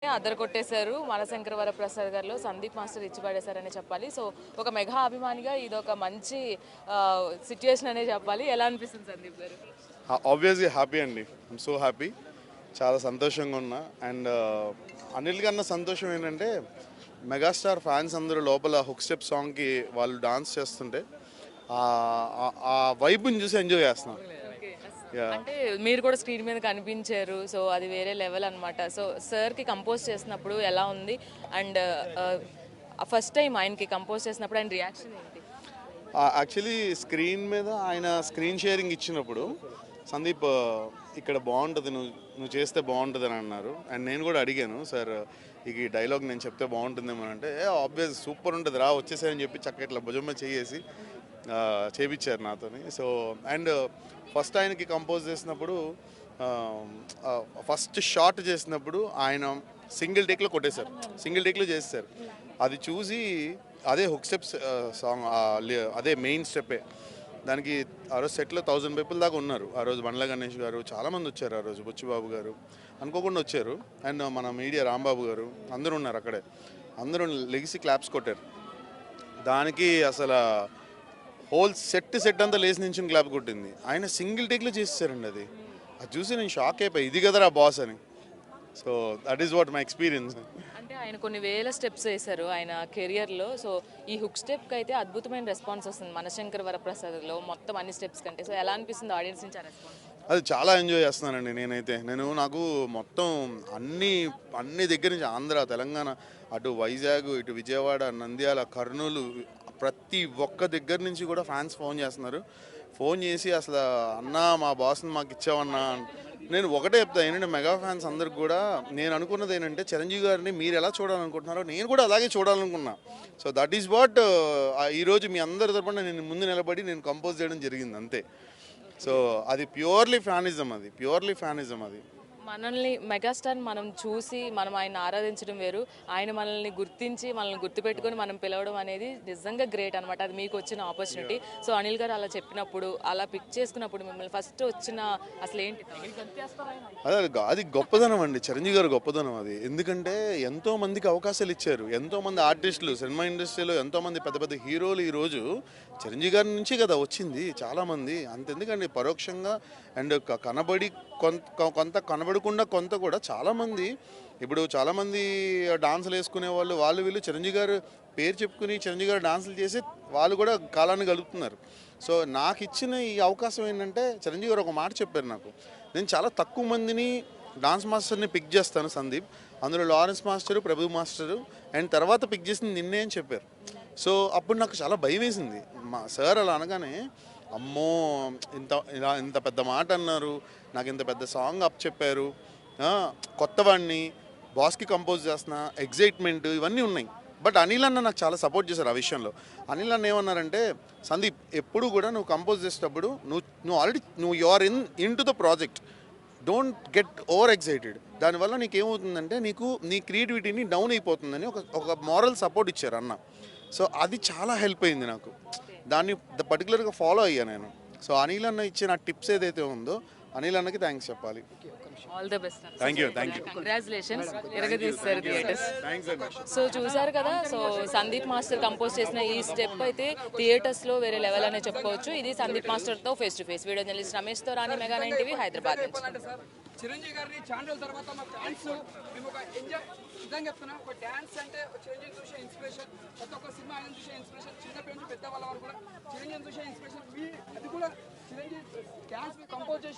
అద్దరు కొట్టేశారు మనశంకర వరప్రసాద్ గారిలో సందీప్ మాస్టర్ ఇచ్చి పడేశారని చెప్పాలి. సో ఒక మెగా అభిమానిగా ఇది ఒక మంచి సిచ్యుయేషన్ అనే చెప్పాలి. ఎలా అనిపిస్తుంది సందీప్ గారు? ఆబ్వియస్లీ హ్యాపీ అండి. I'm so happy. చాలా సంతోషంగా ఉన్నా. అండ్ అనిల్ కన్నా సంతోషం ఏంటంటే మెగాస్టార్ ఫ్యాన్స్ అందరూ లోపల హుక్ స్టెప్ సాంగ్కి వాళ్ళు డాన్స్ చేస్తుంటే ఆ వైబ్ని చూసి ఎంజాయ్ చేస్తున్నాం. అంటే మీరు కూడా స్క్రీన్ మీద కనిపించారు. సో అది వేరే లెవెల్ అనమాట. సో సార్కి కంపోజ్ చేసినప్పుడు ఎలా ఉంది? అండ్ ఫస్ట్ టైం ఆయనకి కంపోజ్ చేసినప్పుడు ఆయన రియాక్షన్ ఏంటి? యాక్చువల్లీ స్క్రీన్ మీద ఆయన స్క్రీన్ షేరింగ్ ఇచ్చినప్పుడు సందీప్ ఇక్కడ బాగుంటుంది, నువ్వు చేస్తే బాగుంటుంది అని అన్నారు. అండ్ నేను కూడా అడిగాను, సార్ ఈ డైలాగ్ నేను చెప్తే బాగుంటుందేమో అంటే ఆబ్వియస్ సూపర్ ఉంటుంది రా వచ్చేసారని చెప్పి చక్కగా ఇట్లా భుజమ్మ చేసి చేపించారు నాతోని. సో అండ్ ఫస్ట్ ఆయనకి కంపోజ్ చేసినప్పుడు ఫస్ట్ షాట్ చేసినప్పుడు ఆయన సింగిల్ టేక్లో కొట్టేశారు, సింగిల్ టేక్లో చేస్తారు. అది చూసి అదే హుక్ స్టెప్స్ సాంగ్, అదే మెయిన్ స్టెప్పే దానికి ఆ రోజు సెట్లో 1000 పీపుల్ దాకా ఉన్నారు. ఆ రోజు బండ్ల గణేష్ గారు చాలామంది వచ్చారు, ఆ రోజు బుచ్చిబాబు గారు అనుకోకుండా వచ్చారు. అండ్ మన మీడియా రాంబాబు గారు అందరూ ఉన్నారు అక్కడే. అందరూ లెగిసి క్లాప్స్ కొట్టారు. దానికి అసలు హోల్ సెట్ అంతా లేచి నుంచి క్లాప్ కొట్టింది. ఆయన సింగిల్ టేక్లో చేసేసారండి. అది చూసి నేను షాక్ అయిపోయి, ఇది కదరా బాస్ అని. So that is what my experience. అంటే ఆయన కొన్ని వేల స్టెప్స్ వేశారు ఆయన కెరియర్లో. సో ఈ హుక్ స్టెప్కి అయితే అద్భుతమైన రెస్పాన్స్ వస్తుంది మనశంకర్ వరప్రసాద్లో మొత్తం అన్ని స్టెప్స్ కంటే. సో ఎలా అనిపిస్తుంది ఆడియన్స్ నుంచి ఆ రెస్పాన్స్? అది చాలా ఎంజాయ్ చేస్తున్నానండి నేనైతే. నాకు మొత్తం అన్ని దగ్గర నుంచి ఆంధ్ర, తెలంగాణ, అటు వైజాగ్, ఇటు విజయవాడ, నంద్యాల, కర్నూలు, ప్రతి ఒక్క దగ్గర నుంచి కూడా ఫ్యాన్స్ ఫోన్ చేస్తున్నారు. ఫోన్ చేసి అసలు అన్నా మా బాస్ని మాకు ఇచ్చావన్నా. నేను ఒకటే చెప్తాను ఏంటంటే మెగా ఫ్యాన్స్ అందరికి కూడా నేను అనుకున్నది ఏంటంటే చిరంజీవి గారిని మీరు ఎలా చూడాలనుకుంటున్నారో నేను కూడా అలాగే చూడాలనుకున్నా. సో దట్ ఈస్ వాట్ ఈరోజు మీ అందరి తరపున నేను ముందు నిలబడి నేను కంపోజ్ చేయడం జరిగింది అంతే. సో అది ప్యూర్లీ ఫ్యానిజం అది. మనల్ని మెగాస్టార్ మనం చూసి మనం ఆయన ఆరాధించడం వేరు, ఆయన మనల్ని గుర్తించి మనల్ని గుర్తుపెట్టుకొని మనం పిలవడం అనేది నిజంగా గ్రేట్ అనమాట. అది మీకు వచ్చిన ఆపర్చునిటీ. సో అనిల్ గారు అలా చెప్పినప్పుడు, అలా పిక్ చేసుకున్నప్పుడు మిమ్మల్ని ఫస్ట్ వచ్చిన అసలు ఏంటి? అది గొప్పదనం అండి, చిరంజీవి గారు గొప్పదనం అది. ఎందుకంటే ఎంతో మందికి అవకాశాలు ఇచ్చారు. ఎంతో మంది ఆర్టిస్టులు, సినిమా ఇండస్ట్రీలో ఎంతో మంది పెద్ద పెద్ద హీరోలు ఈరోజు చిరంజీవి గారి నుంచి కదా వచ్చింది చాలామంది. అంతెందుకండి పరోక్షంగా అండ్ కనబడి కొంత కనబడకుండా కొంత కూడా చాలామంది. ఇప్పుడు చాలామంది డాన్సులు వేసుకునే వాళ్ళు వీళ్ళు చిరంజీవి గారు పేరు చెప్పుకుని చిరంజీవి గారు డాన్సులు చేసి వాళ్ళు కూడా కాలాన్ని గలుపుతున్నారు. సో నాకు ఇచ్చిన ఈ అవకాశం ఏంటంటే చిరంజీవి గారు ఒక మాట చెప్పారు నాకు, నేను చాలా తక్కువ మందిని డాన్స్ మాస్టర్ని పిక్ చేస్తాను సందీప్, అందులో Lawrence master, Prabhu master, and తర్వాత పిక్ చేసింది నిన్నే అని చెప్పారు. సో అప్పుడు నాకు చాలా భయం వేసింది. మా సార్ అలా అనగానే అమ్మో ఇంత పెద్ద మాట అన్నారు, నాకు ఇంత పెద్ద సాంగ్ అప్ చెప్పారు, కొత్తవాడిని బాస్కి కంపోజ్ చేస్తున్నా, ఎగ్జైట్మెంట్ ఇవన్నీ ఉన్నాయి. బట్ అనిల్ అన్న నాకు చాలా సపోర్ట్ చేశారు ఆ విషయంలో. అనిల్ అన్న ఏమన్నారంటే సందీప్ ఎప్పుడు కూడా నువ్వు కంపోజ్ చేసేటప్పుడు నువ్వు you are into the project, don't get over excited. దానివల్ల నీకేమవుతుందంటే నీ క్రియేటివిటీని డౌన్ అయిపోతుందని ఒక మారల్ సపోర్ట్ ఇచ్చారు అన్న. సో అది చాలా హెల్ప్ అయింది నాకు. దాన్ని పర్టికులర్గా ఫాలో అయ్యా నేను. సో అనిల్ అన్న ఇచ్చిన టిప్స్ ఏదైతే ఉందో అనిల్ అన్నకి థ్యాంక్స్ చెప్పాలి. All the best. Thank you. Congratulations. ఎరగదీస్తారు థియేటర్స్. సో చూసారు కదా, సో సందీప్ మాస్టర్ కంపోజ్ చేసిన ఈ స్టెప్ అయితే థియేటర్స్లో వేరే లెవెల్ అనే చెప్పుకోవచ్చు. ఇది సందీప్ మాస్టర్తో face to face. Video journalist రమేష్తో రాణి, మెగా 9 టీవీ, హైదరాబాద్ నుంచి. చిరంజీవి గారిని చాలా రోజుల తర్వాత మా ఫ్యాన్స్ మేము ఒక ఎంజాయ్ నిజంగా చెప్తున్నాం. ఒక డ్యాన్స్ అంటే చిరంజీవి చూసే ఇన్స్పిరేషన్, ప్రతి ఒక్క సినిమా ఆయన చూసే ఇన్స్పిరేషన్, చిన్నప్పటి నుంచి పెద్ద వాళ్ళ వరకు కూడా చిరంజీవి చూసే ఇన్స్పిరేషన్. అది కూడా చిరంజీవి డ్యాన్స్ కంపోజ్ చేసి